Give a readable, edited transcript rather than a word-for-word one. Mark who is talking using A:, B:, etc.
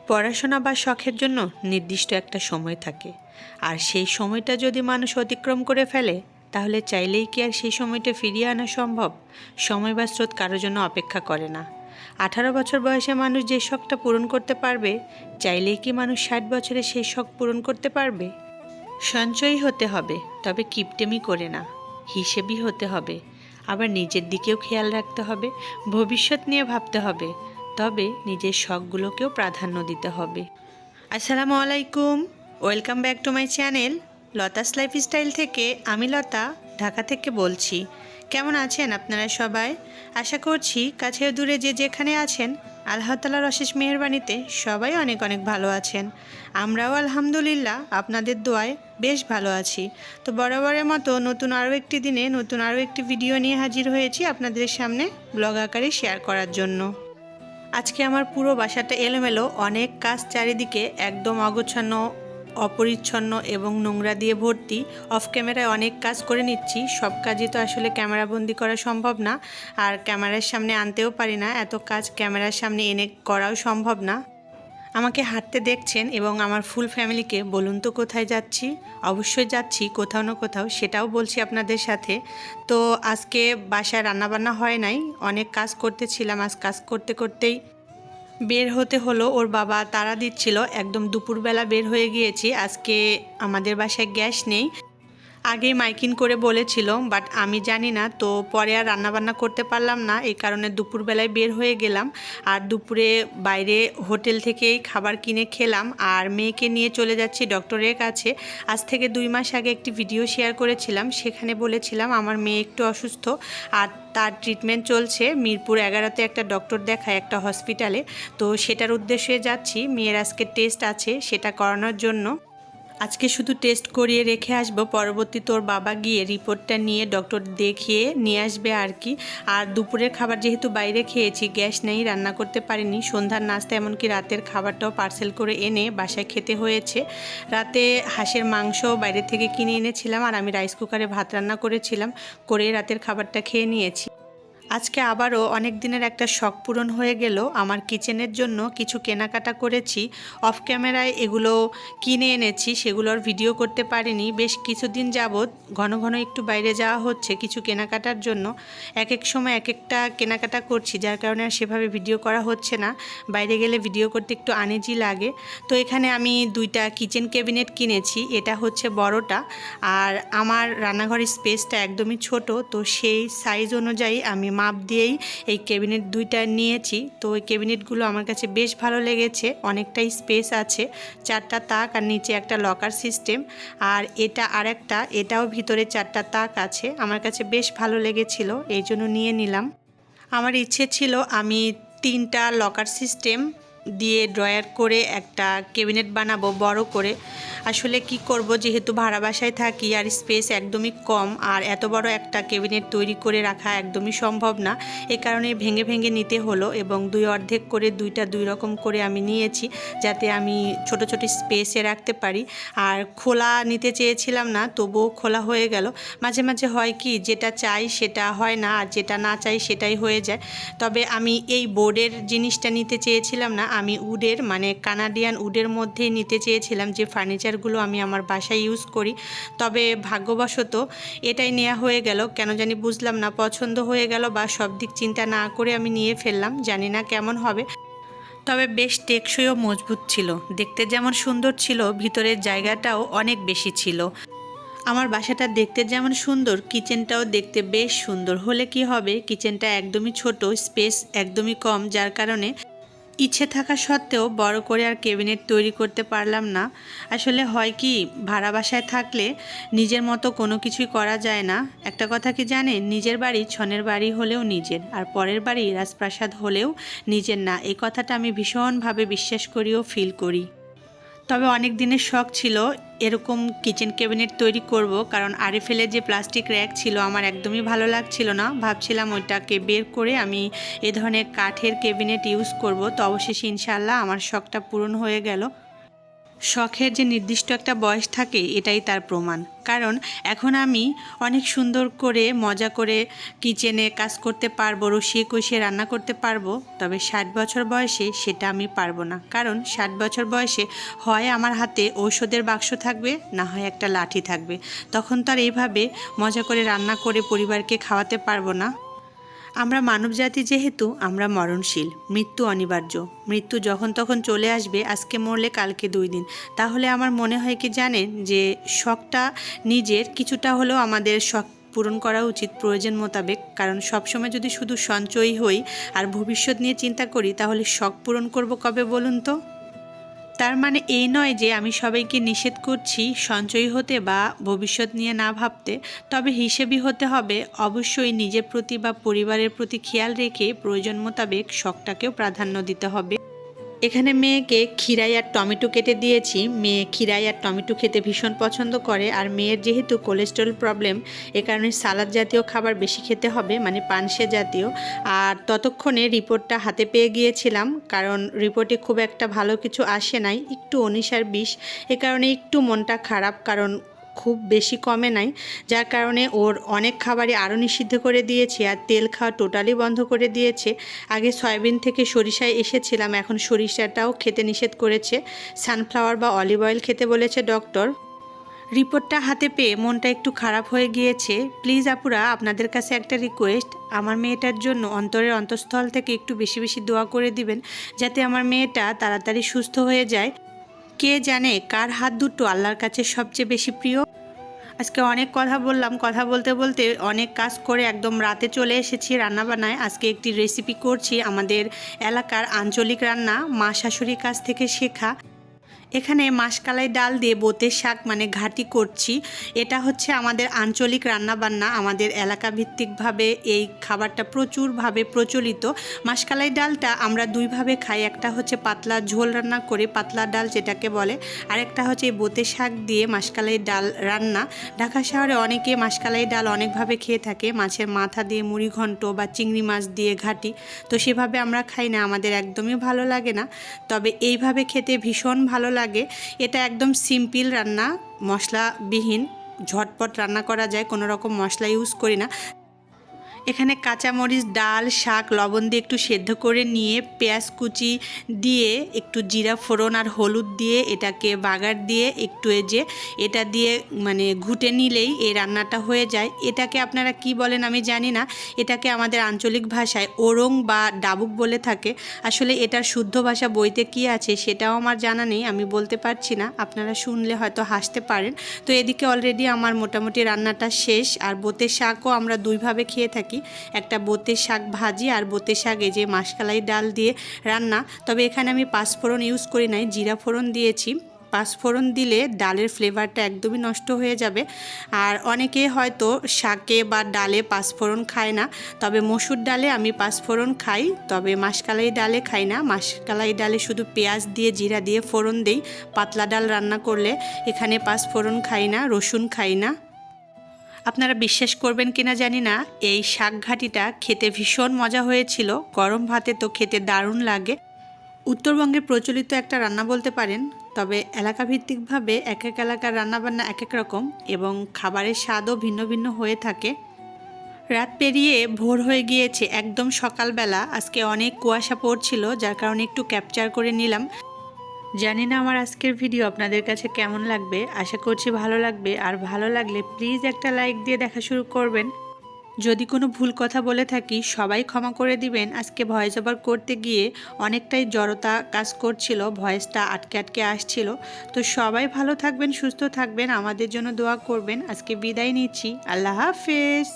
A: পড়াশোনা বা শখের জন্য নির্দিষ্ট একটা সময় থাকে, আর সেই সময়টা যদি মানুষ অতিক্রম করে ফেলে তাহলে চাইলেই কি আর সেই সময়টা ফিরিয়ে আনা সম্ভব? সময় বা স্রোত কারোর জন্য অপেক্ষা করে না। 18 বছর বয়সে মানুষ যে শখটা পূরণ করতে পারবে, চাইলেই কি মানুষ 60 বছরে সেই শখ পূরণ করতে পারবে? সঞ্চয়ী হতে হবে, তবে কিপটেমি করে না। হিসেবি হতে হবে, আবার নিজের দিকেও খেয়াল রাখতে হবে। ভবিষ্যৎ নিয়ে ভাবতে হবে, তবে নিজের শখগুলোকেও প্রাধান্য দিতে হবে। আসসালামু আলাইকুম, welcome back to my channel Lata's lifestyle থেকে। আমি লতা, ঢাকা থেকে বলছি। কেমন আছেন আপনারা সবাই? আশা করছি কাছে ও দূরে যে যেখানে আছেন, আল্লাহ তাআলার অশেষ মেহেরবানিতে সবাই অনেক অনেক ভালো আছেন। আমরাও আলহামদুলিল্লাহ আপনাদের দোয়ায় বেশ ভালো আছি। তো বরাবরের মতো নতুন আরও একটি দিনে নতুন আরও একটি ভিডিও নিয়ে হাজির হয়েছি আপনাদের সামনে ব্লগ আকারে শেয়ার করার জন্য। আজকে আমার পুরো বাসাটা এলোমেলো, অনেক কাজ চারিদিকে, একদম অগোছানো, অপরিচ্ছন্ন এবং নোংরা দিয়ে ভর্তি। অফ ক্যামেরায় অনেক কাজ করে নিচ্ছি, সব কাজই তো আসলে ক্যামেরাবন্দি করা সম্ভব না, আর ক্যামেরার সামনে আনতেও পারি না। এত কাজ ক্যামেরার সামনে এনে করাও সম্ভব না। আমাকে হাঁটতে দেখছেন এবং আমার ফুল ফ্যামিলিকে বলুন তো কোথায় যাচ্ছি? অবশ্যই যাচ্ছি কোথাও না কোথাও, সেটাও বলছি আপনাদের সাথে। তো আজকে বাসায় রান্নাবান্না হয় নাই, অনেক কাজ করতেছিলাম। আজ কাজ করতে করতেই বের হতে হলো। ওর বাবা তাড়া দিচ্ছিল, একদম দুপুরবেলা বের হয়ে গিয়েছি। আজকে আমাদের বাসায় গ্যাস নেই, আগেই মাইকিং করে বলেছিল, বাট আমি জানি না, তো পরে আর রান্নাবান্না করতে পারলাম না। এই কারণে দুপুরবেলায় বের হয়ে গেলাম, আর দুপুরে বাইরে হোটেল থেকেই খাবার কিনে খেলাম। আর মেয়েকে নিয়ে চলে যাচ্ছি ডক্টরের কাছে। আজ থেকে 2 মাস আগে একটি ভিডিও শেয়ার করেছিলাম, সেখানে বলেছিলাম আমার মেয়ে একটু অসুস্থ আর তার ট্রিটমেন্ট চলছে। মিরপুর 11-তে একটা ডক্টর দেখায় একটা হসপিটালে, তো সেটার উদ্দেশ্যে যাচ্ছি। মেয়ের আজকে টেস্ট আছে, সেটা করানোর জন্য। আজকে শুধু টেস্ট করিয়ে রেখে আসবো, পরবর্তী তোর বাবা গিয়ে রিপোর্টটা নিয়ে ডক্টর দেখিয়ে নিয়ে আসবে আর কি। আর দুপুরের খাবার যেহেতু বাইরে খেয়েছি, গ্যাস নেই, রান্না করতে পারিনি। সন্ধ্যার নাস্তা এমনকি রাতের খাবারটাও পার্সেল করে এনে বাসায় খেতে হয়েছে। রাতে হাঁসের মাংস বাইরে থেকে কিনে এনেছিলাম, আর আমি রাইস কুকারে ভাত রান্না করেছিলাম, করে রাতের খাবারটা খেয়ে নিয়েছি। আজকে আবারও অনেক দিনের একটা শখ পূরণ হয়ে গেল। আমার কিচেনের জন্য কিছু কেনাকাটা করেছি, অফ ক্যামেরায় এগুলো কিনে এনেছি, সেগুলোর ভিডিও করতে পারিনি। বেশ কিছুদিন যাবৎ ঘন ঘন একটু বাইরে যাওয়া হচ্ছে কিছু কেনাকাটার জন্য। এক এক সময় এক একটা কেনাকাটা করছি, যার কারণে আর সেভাবে ভিডিও করা হচ্ছে না। বাইরে গেলে ভিডিও করতে একটু আনইজি লাগে। তো এখানে আমি 2টা কিচেন ক্যাবিনেট কিনেছি, এটা হচ্ছে বড়টা, আর আমার রান্নাঘরের স্পেসটা একদমই ছোট, তো সেই সাইজ অনুযায়ী আমি মাপ দিয়েই এই ক্যাবিনেট 2টা নিয়েছি। তো ওই ক্যাবিনেটগুলো আমার কাছে বেশ ভালো লেগেছে, অনেকটাই স্পেস আছে, 4টা তাক আর নিচে একটা লকার সিস্টেম। আর এটা আরেকটা, এটাও ভিতরে 4টা তাক আছে, আমার কাছে বেশ ভালো লেগেছিল, এই জন্য নিয়ে নিলাম। আমার ইচ্ছে ছিল আমি 3টা লকার সিস্টেম দিয়ে ড্রয়ার করে একটা ক্যাবিনেট বানাবো বড় করে। আসলে কি করব, যেহেতু ভাড়া বাসায় থাকি আর স্পেস একদমই কম, আর এত বড় একটা ক্যাবিনেট তৈরি করে রাখা একদমই সম্ভব না। এ কারণে ভেঙে ভেঙে নিতে হলো, এবং 2 অর্ধেক করে 2টা 2 রকম করে আমি নিয়েছি, যাতে আমি ছোট ছোট স্পেসে রাখতে পারি। আর খোলা নিতে চেয়েছিলাম না, তবুও খোলা হয়ে গেল। মাঝে মাঝে হয় কি, যেটা চাই সেটা হয় না, আর যেটা না চাই সেটাই হয়ে যায়। তবে আমি এই বোর্ডের জিনিসটা নিতে চেয়েছিলাম না, আমি উডের মানে কানাডিয়ান উডের মধ্যেই নিতে চেয়েছিলাম, যে ফার্নিচারগুলো আমি আমার বাসায় ইউজ করি। তবে ভাগ্যবশত এটাই নেওয়া হয়ে গেল, কেন জানি বুঝলাম না, পছন্দ হয়ে গেল, বা সব দিক চিন্তা না করে আমি নিয়ে ফেললাম, জানি না কেমন হবে। তবে বেশ টেকসই ও মজবুত ছিল, দেখতে যেমন সুন্দর ছিল, ভিতরের জায়গাটাও অনেক বেশি ছিল। আমার বাসাটা দেখতে যেমন সুন্দর, কিচেনটাও দেখতে বেশ সুন্দর হলে কি হবে, কিচেনটা একদমই ছোট, স্পেস একদমই কম, যার কারণে ইচ্ছে থাকা সত্ত্বেও বড় করে আর ক্যাবিনেট তৈরি করতে পারলাম না। আসলে হয় কি, ভাড়া বাসায় থাকলে নিজের মতো কোনো কিছুই করা যায় না। একটা কথা কি জানেন, নিজের বাড়ি ছনের বাড়ি হলেও নিজের, আর পরের বাড়ি রাজপ্রাসাদ হলেও নিজের না। এই কথাটা আমি ভীষণভাবে বিশ্বাস করি ও ফিল করি। তবে অনেক দিনের শখ ছিল এরকম কিচেন ক্যাবিনেট তৈরি করব, কারণ আরএফএলের যে প্লাস্টিক র্যাক ছিল আমার একদমই ভালো লাগছিল না। ভাবছিলাম ওইটাকে বের করে আমি এ ধরনের কাঠের ক্যাবিনেট ইউজ করব। তো অবশেষে ইনশাআল্লাহ আমার শখটা পূরণ হয়ে গেল। শখের যে নির্দিষ্ট একটা বয়স থাকে এটাই তার প্রমাণ। কারণ এখন আমি অনেক সুন্দর করে মজা করে কিচেনে কাজ করতে পারবো, রসিয়ে কষিয়ে রান্না করতে পারবো, তবে 60 বছর বয়সে সেটা আমি পারবো না। কারণ 60 বছর বয়সে হয় আমার হাতে ঔষধের বাক্স থাকবে, না হয় একটা লাঠি থাকবে। তখন তো আর এইভাবে মজা করে রান্না করে পরিবারকে খাওয়াতে পারবো না। আমরা মানবজাতি যেহেতু আমরা মরণশীল, মৃত্যু অনিবার্য। মৃত্যু যখন তখন চলে আসবে, আজকে মরলে কালকে 2 দিন। তাহলে আমার মনে হয় কি জানেন, যে শখটা নিজের কিছুটা হলেও আমাদের শখ পূরণ করা উচিত প্রয়োজন মোতাবেক। কারণ সবসময় যদি শুধু সঞ্চয়ী হই আর ভবিষ্যৎ নিয়ে চিন্তা করি, তাহলে শখ পূরণ করব কবে বলুন তো? তার মানে এই নয় যে আমি সবাইকে নিষেধ করছি সঞ্চয়ী হতে বা ভবিষ্যৎ নিয়ে না ভাবতে, তবে হিসেবি হতে হবে। অবশ্যই নিজের প্রতি বা পরিবারের প্রতি খেয়াল রেখে প্রয়োজন মোতাবেক শখটাকেও প্রাধান্য দিতে হবে। এখানে মেয়েকে খিরাই আর টমেটো কেটে দিয়েছি। মেয়ে খিরাই আর টমেটো খেতে ভীষণ পছন্দ করে, আর মেয়ের যেহেতু কোলেস্টেরল প্রবলেম, এ কারণে সালাদ জাতীয় খাবার বেশি খেতে হবে, মানে পানসে জাতীয়। আর ততক্ষণে রিপোর্টটা হাতে পেয়ে গিয়েছিলাম, কারণ রিপোর্টে খুব একটা ভালো কিছু আসে নাই, একটু 19 আর 20। এ কারণে একটু মনটা খারাপ, কারণ খুব বেশি কমে নাই, যার কারণে ওর অনেক খাবারই আরও নিষিদ্ধ করে দিয়েছে, আর তেল খাওয়া টোটালি বন্ধ করে দিয়েছে। আগে সয়াবিন থেকে সরিষায় এসেছিলাম, এখন সরিষাটাও খেতে নিষেধ করেছে। সানফ্লাওয়ার বা অলিভ অয়েল খেতে বলেছে ডক্টর। রিপোর্টটা হাতে পেয়ে মনটা একটু খারাপ হয়ে গিয়েছে। প্লিজ আপুরা, আপনাদের কাছে একটা রিকোয়েস্ট, আমার মেয়েটার জন্য অন্তরের অন্তঃস্থল থেকে একটু বেশি বেশি দোয়া করে দিবেন, যাতে আমার মেয়েটা তাড়াতাড়ি সুস্থ হয়ে যায়। কে জানে কার হাত দুটো আল্লাহর কাছে সবচেয়ে বেশি প্রিয়। আজকে অনেক কথা বললাম, কথা বলতে বলতে অনেক কাজ করে একদম রাতে চলে এসেছি রান্নাবান্নায়। আজকে একটি রেসিপি করছি, আমাদের এলাকার আঞ্চলিক রান্না, মা শাশুড়ির কাছ থেকে শেখা। এখানে মাসকালাই ডাল দিয়ে বোতের শাক মানে ঘাটি করছি। এটা হচ্ছে আমাদের আঞ্চলিক রান্নাবান্না, আমাদের এলাকা ভিত্তিকভাবে এই খাবারটা প্রচুরভাবে প্রচলিত। মাসকালাই ডালটা আমরা দুইভাবে খাই, একটা হচ্ছে পাতলা ঝোল রান্না করে, পাতলা ডাল যেটাকে বলে, আরেকটা হচ্ছে এই বোতের শাক দিয়ে মাসকালাই ডাল রান্না। ঢাকা শহরে অনেকে মাসকালাই ডাল অনেকভাবে খেয়ে থাকে, মাছের মাথা দিয়ে মুড়ি ঘন্ট বা চিংড়ি মাছ দিয়ে ঘাটি। তো সেভাবে আমরা খাই না, আমাদের একদমই ভালো লাগে না, তবে এইভাবে খেতে ভীষণ ভালো লাগে। এটা একদম সিম্পল রান্না, মশলাবিহীন, ঝটপট রান্না করা যায়, কোনো রকম মশলা ইউজ করি না। এখানে কাঁচামরিচ, ডাল, শাক লবণ দিয়ে একটু সেদ্ধ করে নিয়ে পেঁয়াজ কুচি দিয়ে একটু জিরা ফোড়ন আর হলুদ দিয়ে এটাকে বাগার দিয়ে একটু এটা দিয়ে মানে ঘুটে নিলেই এই রান্নাটা হয়ে যায়। এটাকে আপনারা কি বলেন আমি জানি না, এটাকে আমাদের আঞ্চলিক ভাষায় ওরং বা ডাবুক বলে থাকে। আসলে এটার শুদ্ধ ভাষা বইতে কি আছে সেটাও আমার জানা নেই, আমি বলতে পারছি না, আপনারা শুনলে হয়তো হাসতে পারেন। তো এদিকে অলরেডি আমার মোটামুটি রান্নাটা শেষ। আর বোতের শাকও আমরা দুইভাবে খেয়ে থাকি, একটা বোতের শাক ভাজি আর বোতের শাক এই যে মাসকালাই ডাল দিয়ে রান্না। তবে এখানে আমি পাঁচফোড়ন ইউজ করি নাই, জিরা ফোড়ন দিয়েছি। পাঁচফোড়ন দিলে ডালের ফ্লেভারটা একদমই নষ্ট হয়ে যাবে। আর অনেকে হয়তো শাকে বা ডালে পাঁচফোড়ন খায় না, তবে মসুর ডালে আমি পাঁচফোড়ন খাই, তবে মাসকালাই ডালে খাই না। মাসকালাই ডালে শুধু পেঁয়াজ দিয়ে জিরা দিয়ে ফোড়ন দেই পাতলা ডাল রান্না করলে। এখানে পাঁচফোড়ন খাই না, রসুন খাই না। আপনারা বিশ্বাস করবেন কিনা জানি না, এই শাক ঘাটিটা খেতে ভীষণ মজা হয়েছিল, গরম ভাতে তো খেতে দারুণ লাগে। উত্তরবঙ্গের প্রচলিত একটা রান্না বলতে পারেন, তবে এলাকাভিত্তিকভাবে এক এক এলাকার রান্নাবান্না এক এক রকম এবং খাবারের স্বাদও ভিন্ন ভিন্ন হয়ে থাকে। রাত পেরিয়ে ভোর হয়ে গিয়েছে, একদম সকালবেলা। আজকে অনেক কুয়াশা পড়ছিল, যার কারণে একটু ক্যাপচার করে নিলাম। জানি না আমার আজকের ভিডিও আপনাদের কাছে কেমন লাগবে, আশা করছি ভালো লাগবে। আর ভালো লাগলে প্লিজ একটা লাইক দিয়ে দেখা শুরু করবেন। যদি কোনো ভুল কথা বলে থাকি সবাই ক্ষমা করে দিবেন। আজকে ভয়েস ওভার করতে গিয়ে অনেকটাই জড়তা কাজ করছিল, ভয়েসটা আটকে আটকে আসছিল। তো সবাই ভালো থাকবেন, সুস্থ থাকবেন, আমাদের জন্য দোয়া করবেন। আজকে বিদায় নিচ্ছি, আল্লাহ হাফেজ।